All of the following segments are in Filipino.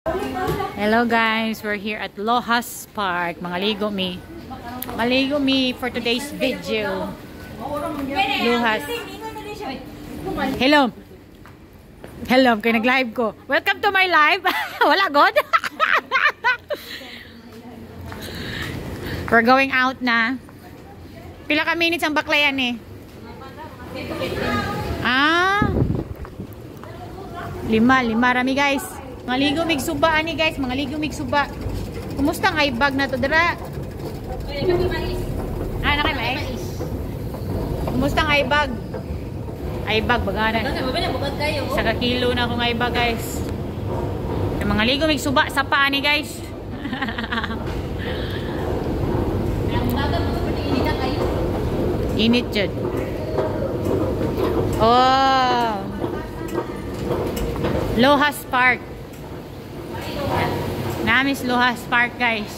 Hello guys, we're here at Lohas Park. Maligo mi for today's video. Lohas. Hello. Hello, kay nag-live ko. Welcome to my live. Wala god. We're going out na. Pila ka minutes ang baklayan eh? Lima rami guys. Maligo mig suba ani guys, mga ligo mig suba. Kumusta ang ibag na to dira? Nakay mais. Kumusta ang ibag? Ibag baganan. Sa kakilo na akong ibag guys. Yung mga ligo mig suba sa paa ni guys. Init jud. Oh. Lohas Park. Namis Lohas Park guys.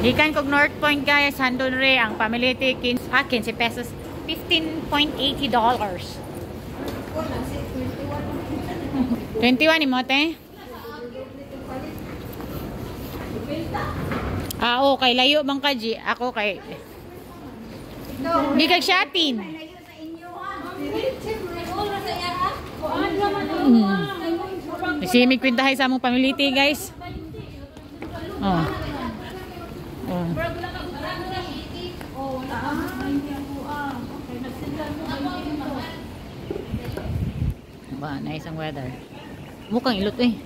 Gikan kog North Point guys, handon re ang family ticket akin si pesos $15.80. 21 imote. Okay, layo bang kaji? Ako kay di kag shopping. Simig kwintahay sa among pamiliti guys. Nice ang weather. Mukhang ilot eh.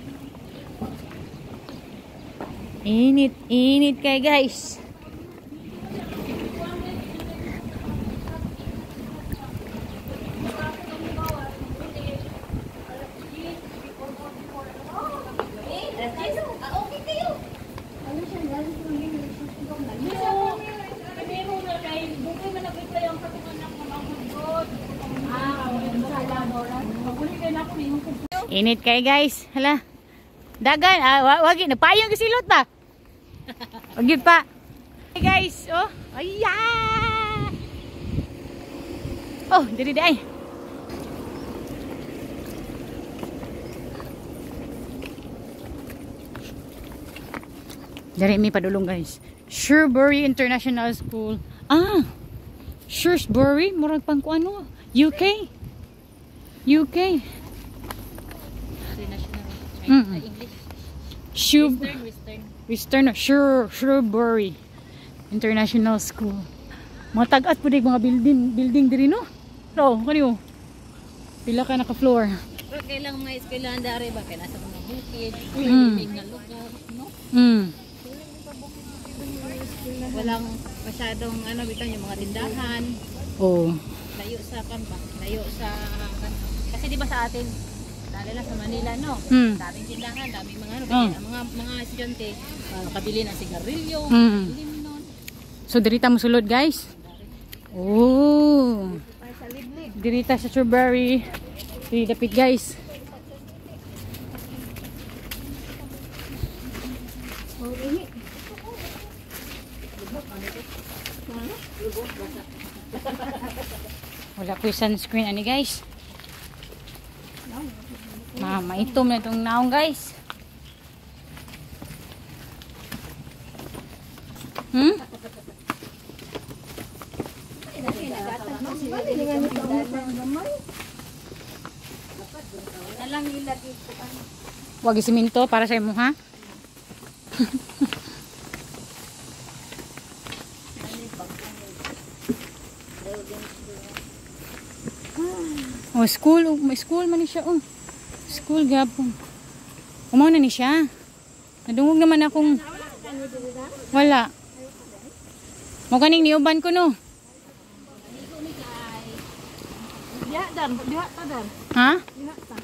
Init kay guys. Init kay guys. Hala. Dagan. Wagi na payong kasilot pa. Wagi pa. Hey guys. Oh. Ayya. Oh, diri day. Dari mi padulong guys. Shrewsbury International School. Shrewsbury murag pang kuano? UK. Western Shrewsbury International School. Matagat po mga building diri no. So, kaniyo. Pila ka naka floor. Pero kailang mga eskwelahan dari ba kay nasa mga bukid, building na lugar, no? Walang masyadong bitaw yung mga tindahan. Layo sa kampa, layo sa kasi di ba sa atin dali lang sa Manila no. Daming tindahan, daming mga estudyante makabili ng sigarilyo, limnon. So dirita mo sulod guys. Dirita sa Shrewsbury. Dapit guys. Wala ko yung sunscreen ani guys. Maitom na itong naong guys. Wag siminto para sa imo ha. May school man ni siya School gapon. Umaw na ni siya. Nadungog naman akong wala. Mo kaning niuban ko no. Diha ta dar. Ha? Diha ta.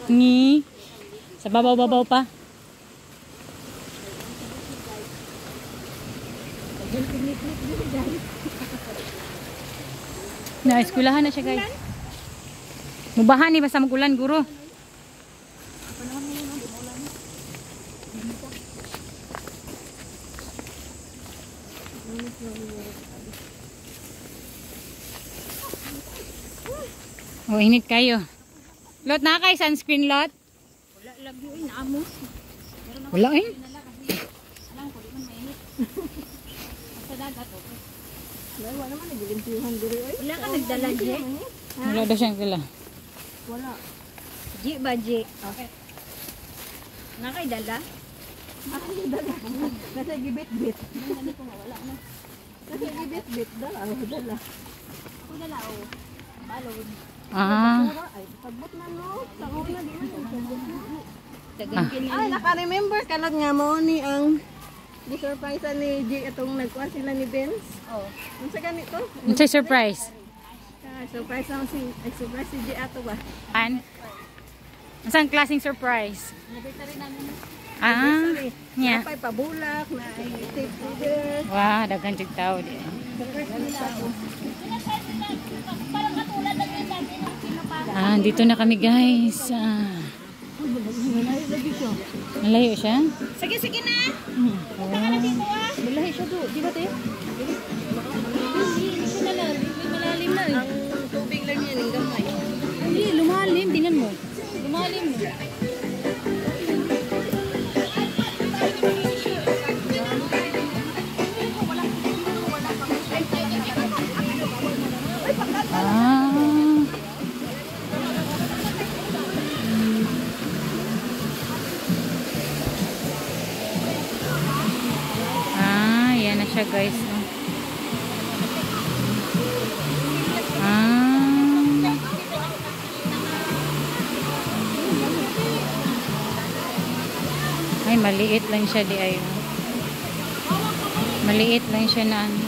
Ni sa babaw pa. Na eskwelahan na siya guys. Mubahan ni basta magulan guro. Oh, init kayo. Lot na kay sunscreen lot. Wala lagi yun, naamos. Wala eh. Alam ko, di man mainit. Sa dagat, okay. Wala naman, nag-ilimpihan diri. Wala ka nagdala, G? Wala daw siyang kila. Wala. G ba, G? Okay. Nakay dala? Ako yung dala. Nasa gibit-bit. Hindi ko wala na. Nasa gibit-bit. Dala. Dala. Ako dala, oh. Balon. Ah. Ay, pagbot na no. Sa una, di man. Dagan kini. Ay, naka-remember ka lang nga mo ni ang di-surprise ni G itong nagkuha sila ni Benz. Oh. Ano sa ganito? Ano sa'y surprise? Surprise lang surprise si G ato ba? An? Saan klaseng surprise? Nabita rin namin. Ah. Nya. Napay pabulak na ay tape reader. Wah, daghan jud tao di. Ah, dito na kami guys. Ah. Malayo siya? Sige, sige na. Punta ka na dito, ah. Malahi siya do. Di ba te? Hindi siya malalim. May malalim na, eh. Ang tubig lang yan, ang gamay. Hindi, lumalim. Tingnan mo. Lumalim mo. Yan na siya guys. Ah. Ay, maliit lang siya di ay. Maliit lang siya na ano.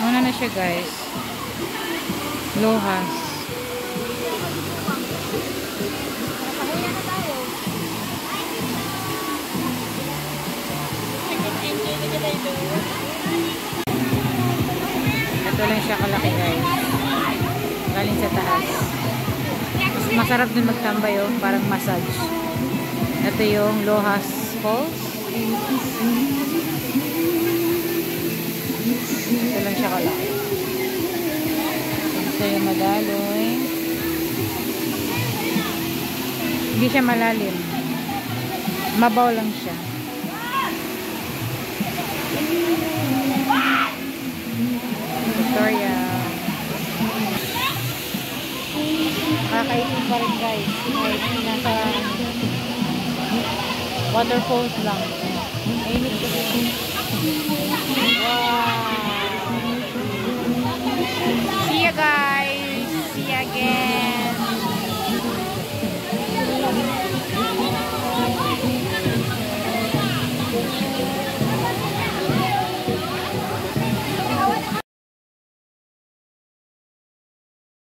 Muna na siya guys. Lohas. Ito lang siya kalaki guys. Galing sa taas. Masarap din magtambay oh. Parang massage. Ito yung Lohas Falls. Ito lang siya kalaki. Ito yung madaloy. Hindi siya malalim. Mabaw lang siya. Victoria. Kakainin pa rin guys. Kahit nasa waterfalls lang. Mainit ko dito.